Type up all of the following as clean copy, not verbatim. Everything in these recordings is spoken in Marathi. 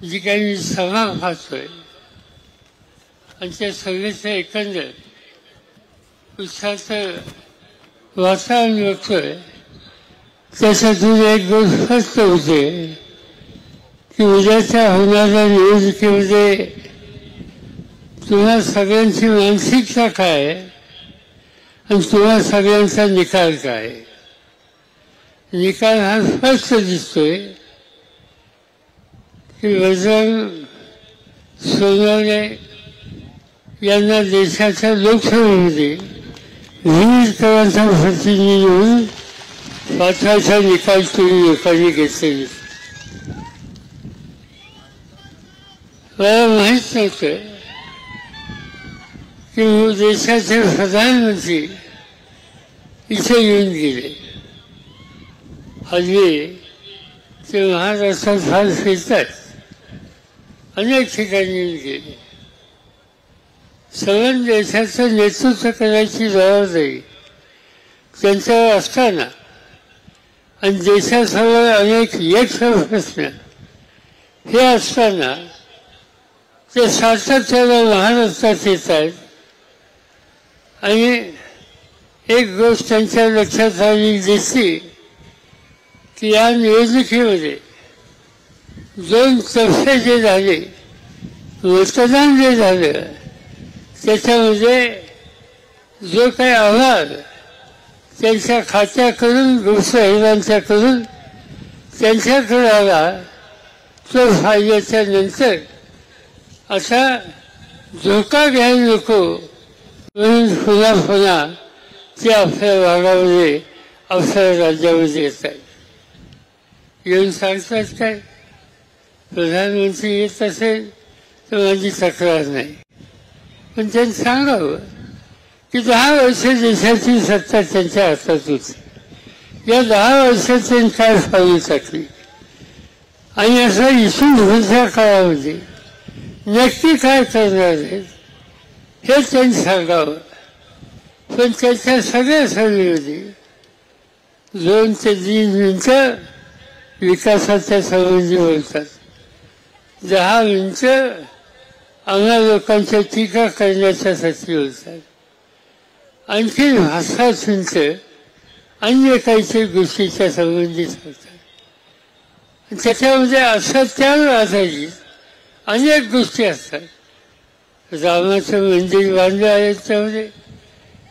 जी काही सभा पाहतोय आणि त्या सभेचं एकंदर उत्साहाचं वातावरण बघतोय, त्याच्यातून एक गोष्ट स्पष्ट होते की उद्याच्या होणाऱ्या निवडणुकीमध्ये तुम्हा सगळ्यांची मानसिकता काय आणि तुम्हा सगळ्यांचा निकाल काय. निकाल हा स्पष्ट दिसतोय की बजरंग सोनवणे यांना देशाच्या लोकसभेमध्ये विविध करांचा प्रतिनिधी म्हणून पाठवायचा निकाल तुम्ही लोकांनी घेतलेला. मला माहीत नव्हतं की देशाचे प्रधानमंत्री इथे येऊन गेले. हल्ली ते महाराष्ट्रात फार फिरतात, अनेक ठिकाणी येऊन गेले. सगळ्या देशाचं नेतृत्व करायची जबाबदारी त्यांच्यावर असताना आणि देशासमोर अनेक यक्ष प्रश्न हे असताना ते सातत्याने महाराष्ट्रात येतात. आणि एक गोष्ट त्यांच्या लक्षात आली दिसली की या निवडणुकीमध्ये 2 टप्पे जे झाले, मतदान जे झालं, त्याच्यामध्ये जो काही आभार त्यांच्या खात्याकडून गुप्तहेरांच्याकडून त्यांच्याकडे आला, तो फायद्याच्या नंतर असा धोका घ्यायला नको म्हणून पुन्हा पुन्हा ते आपल्या भागामध्ये आपल्या राज्यामध्ये येतात. येऊन सांगतात काय, प्रधानमंत्री येत असेल तर माझी तक्रार नाही, पण त्यांनी सांगावं की 10 वर्ष देशाची सत्ता त्यांच्या हातात होती. या 10 वर्षात त्यांनी काय पावलं टाकली आणि असं इथून पुढच्या काळामध्ये नक्की काय करणार आहेत हे त्यांनी सांगावं. पण त्याच्या सगळ्या सभेमध्ये 2 ते 3 मिनिटं विकासाच्या संबंधी बोलतात, 10 मिनिटं आम्हा लोकांच्या टीका करण्याच्यासाठी बोलतात, आणखी 5 मिनिटं अन्य काहीतरी गोष्टीच्या संबंधित होतात. त्याच्यामध्ये असत्यावर आधारित अनेक गोष्टी असतात. रामाचं मंदिर बांधलं आहे, त्यामध्ये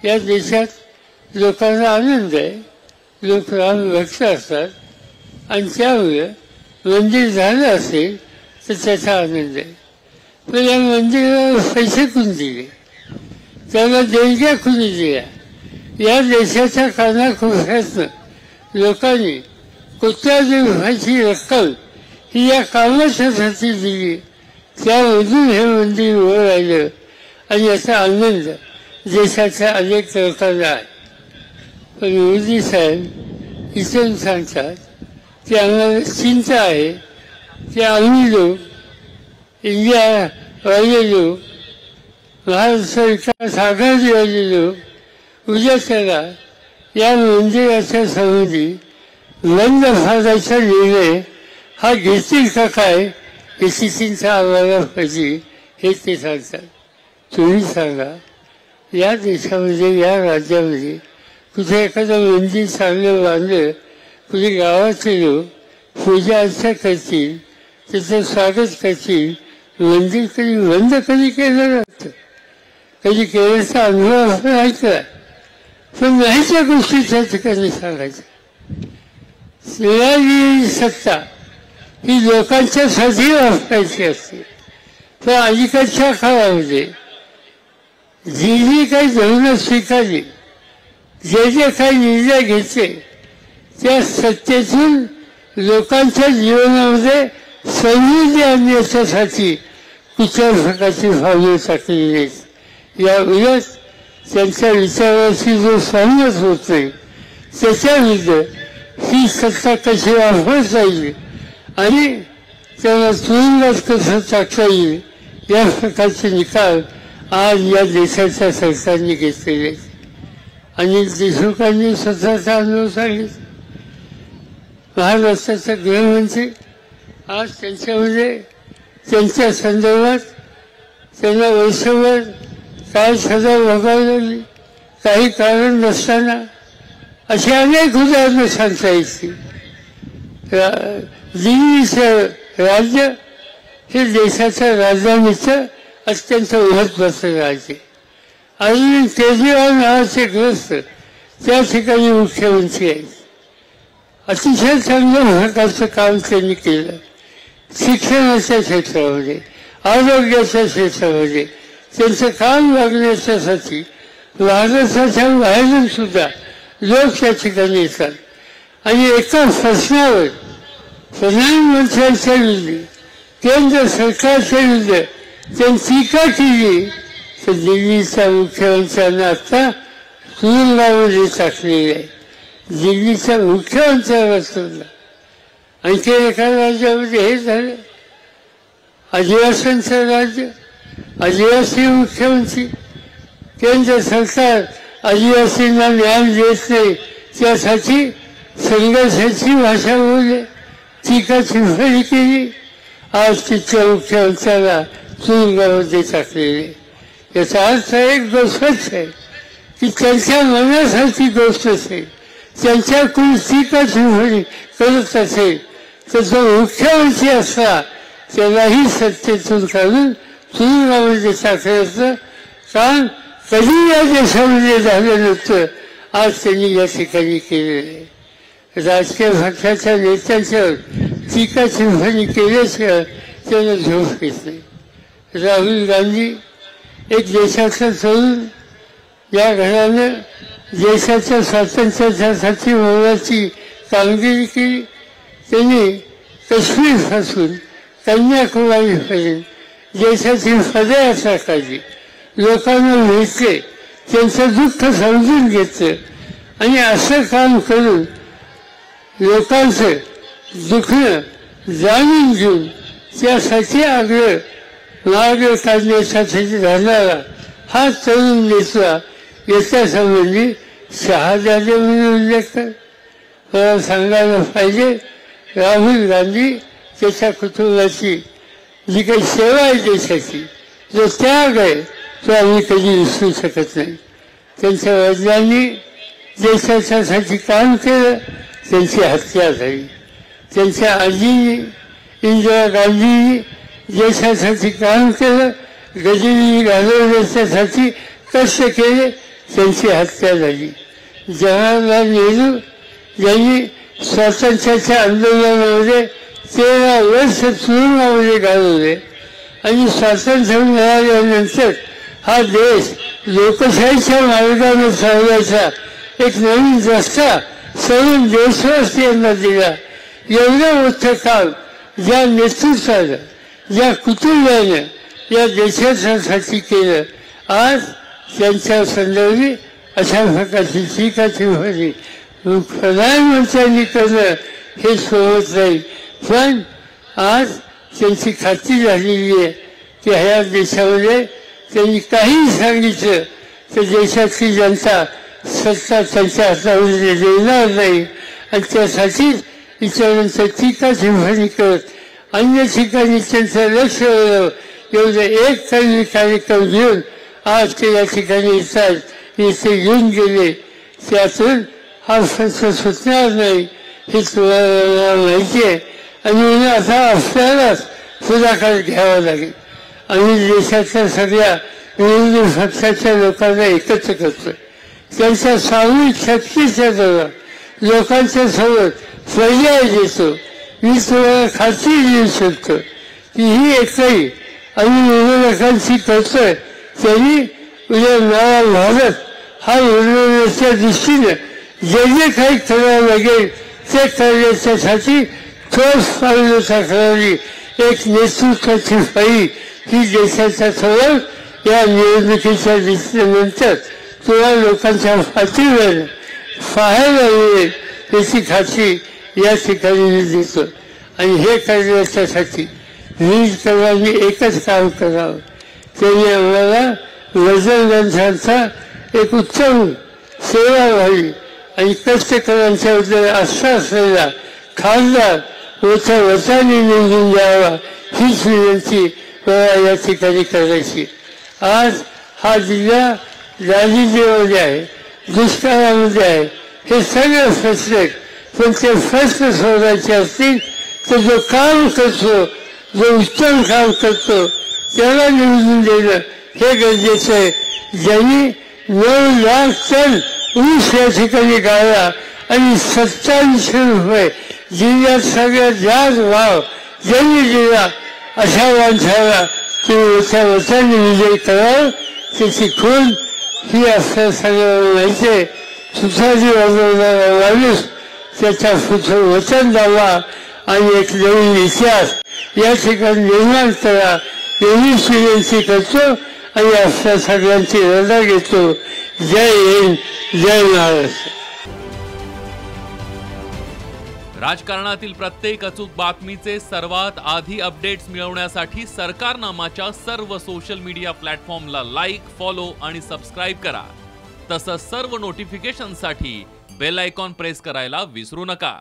या देशात लोकांना आनंद आहे, लोक राम भक्त असतात आणि त्यामुळे मंदिर झालं असेल तर त्याचा आनंद आहे. पण या मंदिराला पैसे कुणी दिले, त्याला देणग्या कुणी दिल्या, या देशाच्या कानाकोपऱ्यातनं लोकांनी कोट्यावधी रुपयाची रक्कम ही या कामाच्यासाठी दिली, त्यामधून हे मंदिर उभं राहिलं आणि याचा आनंद देशाच्या अनेक लोकांना आहे. पण मोदी साहेब इथून सांगतात की आम्हाला चिंता आहे की आम्ही लोक, इंडियावाले लोक, महाराष्ट्र विकास आघाडीवाले लोक उद्या त्याला या मंदिराच्या संबंधी बंद फाडायचा निर्णय हा घेतील का काय याची चिंता आम्हाला पाहिजे हे ते सांगतात. तुम्ही सांगा, या देशामध्ये, या राज्यामध्ये कुठे एखादं मंदिर चांगलं बांधलं, कुठे गावाचे लोक पूजा अर्चा करतील, त्याचं स्वागत करतील, मंदिर कधी बंद कधी केलं जातं, कधी केल्याचा अनुभव आपण ऐकला, पण नाही त्या गोष्टी त्या ठिकाणी सांगायच्या. मिळालेली सत्ता ही लोकांच्यासाठी वापरायची असते. पण अलीकडच्या काळामध्ये जी जी काही धोरणं स्वीकारली, जे जे काही निर्णय घेतले, त्या सत्तेतून लोकांच्या जीवनामध्ये समृद्धी आणण्यासाठी कुठल्याच प्रकारची पावले टाकलेली नाहीत. या उलट त्यांच्या विचाराशी जो सहमत होत नाही त्याच्याविरुद्ध ही सत्ता कशी वापरता येईल आणि त्याला तुरुंगात कसं टाकता येईल या प्रकारचे निकाल आज या देशाच्या सरकारने घेतलेले आहेत. अनेक देशमुखांनी स्वतःचा अनुभव सांगितला. महाराष्ट्राचे गृहमंत्री आज त्यांच्यामध्ये त्यांच्या संदर्भात त्यांना वर्षभर काय सजा भोगावी लागली, काही कारण नसताना, अशी अनेक उदाहरणं सांगता येतील. दिल्लीचं राज्य हे देशाच्या राजधानीचं अत्यंत महत्त्वाचं राज्य. अरविंद केजरीवाल नावाचे ग्रस्त त्या ठिकाणी मुख्यमंत्री आहेत. अतिशय चांगल्या प्रकारचं काम त्यांनी केलं. शिक्षणाच्या क्षेत्रामध्ये, आरोग्याच्या क्षेत्रामध्ये त्यांचं काम लागण्याच्यासाठी भारताच्या बाहेरून सुद्धा लोक त्या ठिकाणी येतात. आणि एका प्रश्नावर प्रधानमंत्र्यांच्या विरुद्ध, केंद्र सरकारच्या विरुद्ध त्यांनी टीका केली तर दिल्लीच्या मुख्यमंत्र्यांना आता तुरुंगामध्ये टाकलेलं आहे. दिल्लीच्या मुख्यमंत्र्याला सुद्धा. आणखी एका राज्यामध्ये हे झालं, आदिवासींचं राज्य, आदिवासी मुख्यमंत्री. केंद्र सरकार आदिवासींना न्याय देत नाही त्यासाठी संघर्षाची भाषा बोलली, टीका टिप्पणी केली. आज तिथल्या मुख्यमंत्र्याला तुरुंगामध्ये टाकलेले. याचा अर्थ एक गोष्टच आहे की त्यांच्या मनासारखी गोष्ट असेल, त्यांच्या कोणी टीका टिप्पणी करत असेल तर तो मुख्यमंत्री असला त्यालाही सत्तेतून काढून तुरुंगामध्ये टाकण्याचं काम कधी या देशामध्ये झालं नव्हतं. आज त्यांनी या ठिकाणी केलेलं आहे. राजकीय पक्षाच्या नेत्यांच्यावर टीका टिप्पणी केल्याशिवाय त्यांना झोप येत नाही. राहुल गांधी एक देशाचा तरुण, या घरानं देशाच्या स्वातंत्र्यासाठी मोलाची कामगिरी केली. त्यांनी काश्मीरपासून कन्याकुमारीपर्यंत देशाची पदयात्रा काढली, लोकांना भेटले, त्यांचं दुःख समजून घेतलं आणि असं काम करून लोकांचं दुखणं जाणून घेऊन त्यासाठी मार्ग काढण्यासाठी झालेला हा तरुण नेता याच्यासंबंधी शहाजादे म्हणून उल्लेख कर. मला सांगायला पाहिजे, राहुल गांधी त्याच्या कुटुंबाची जी काही सेवा आहे देशाची, जो त्याग आहे तो आम्ही कधी विसरू शकत नाही. त्यांच्या वडिलांनी देशाच्यासाठी काम केलं, त्यांची हत्या झाली. त्यांच्या आजीनी इंदिरा गांधींनी देशासाठी काम केलं, गरिबी घालवण्यासाठी कष्ट केले, त्यांची हत्या झाली. जवाहरलाल नेहरू यांनी स्वातंत्र्याच्या आंदोलनामध्ये 13 वर्ष तुरुंगामध्ये घालवले आणि स्वातंत्र्य मिळाल्यानंतर हा देश लोकशाहीच्या मार्गाने चालवायचा एक नवीन रस्ता सर्व देशवासियांना दिला. एवढं मोठं काम ज्या नेतृत्वानं, ज्या कुटुंबानं या देशासाठी केलं, आज त्यांच्या संदर्भी अशा प्रकारची टीका टिप्पणी प्रधानमंत्र्यांनी करणं हे सोबत नाही. पण आज त्यांची खात्री झालेली आहे की ह्या देशामध्ये त्यांनी काही सांगितलं तर देशाची जनता सत्ता त्यांच्या हातामध्ये देणार नाही. आणि त्यासाठीच इतरांचं टीका टिप्पणी करत अन्य ठिकाणी त्यांचं लक्ष एवढं एक कार्यक्रम घेऊन आज ते या ठिकाणी येतात, इथे येऊन गेले. त्यातून हा प्रश्न सुटणार नाही हे तुम्हाला माहिती आहे. आणि आता आपल्यालाच पुढाकार घ्यावा लागेल. आम्ही देशाच्या सगळ्या विरोधी पक्षाच्या लोकांना एकत्र करतो, त्यांच्या सामूहिक शक्तीच्या जवळ लोकांच्या सोबत पर्याय देतो. मी तुम्हाला खात्री देऊ शकतो की ही एकही आम्ही विरोधकांची करतोय त्यांनी उद्या नवा भारत हा उन्नतीच्या दृष्टीनं जे जे काही करावं लागेल ते करण्याच्यासाठी ठोस पावलं टाकणारी एक नेतृत्वाची फळी ही देशाच्या समोर या निवडणुकीच्या दिसल्यानंतर तुम्हा लोकांच्या पाठीवर पाहायला मिळेल याची खात्री या ठिकाणी मी देतो. आणि हे करण्याच्यासाठी वीज सर्वांनी एकच काम करावं. त्यांनी आम्हाला वजनदारांचा एक उत्तम सेवा व्हावी आणि कष्टकऱ्यांच्याबद्दल आस्था असलेला खासदार मोठ्या वचाने निवडून द्यावा हीच विनंती या ठिकाणी करायची. आज हा जिल्हा राजकीयमध्ये आहे, दुष्काळामध्ये आहे, हे सगळे फसले. पण ते फसले सोडायचे असतील तर जो काम करतो, जो उत्तम काम करतो त्याला निवडून देणं हे गरजेचं आहे. ज्यांनी 9 लाख टन ऊस या ठिकाणी गाळला आणि 2700 रुपये जिल्ह्यात सगळ्यात जास्त भाव ज्यांनी दिला अशा माणसाला तुम्ही त्या वचनाने विजय कराल. त्याची खून ही असं सगळं माहिती आहे. सुसाजी वाजवणारा माणूस त्याच्या पुढचं वचन द्यावा आणि एक नवीन इतिहास या ठिकाणी निर्माण करा एवढीच विनंती करतो आणि आपल्या सगळ्यांची रजा घेतो. जय हिंद, जय महाराष्ट्र. राजकारणातील प्रत्येक अचूक बातमीचे सर्वात आधी अपडेट्स मिळवण्यासाठी सरकारनामाच्या सर्व सोशल मीडिया प्लॅटफॉर्मला लाईक, फॉलो आणि सबस्क्राईब करा. तसंच सर्व नोटिफिकेशनसाठी बेल आयकॉन प्रेस करायला विसरू नका.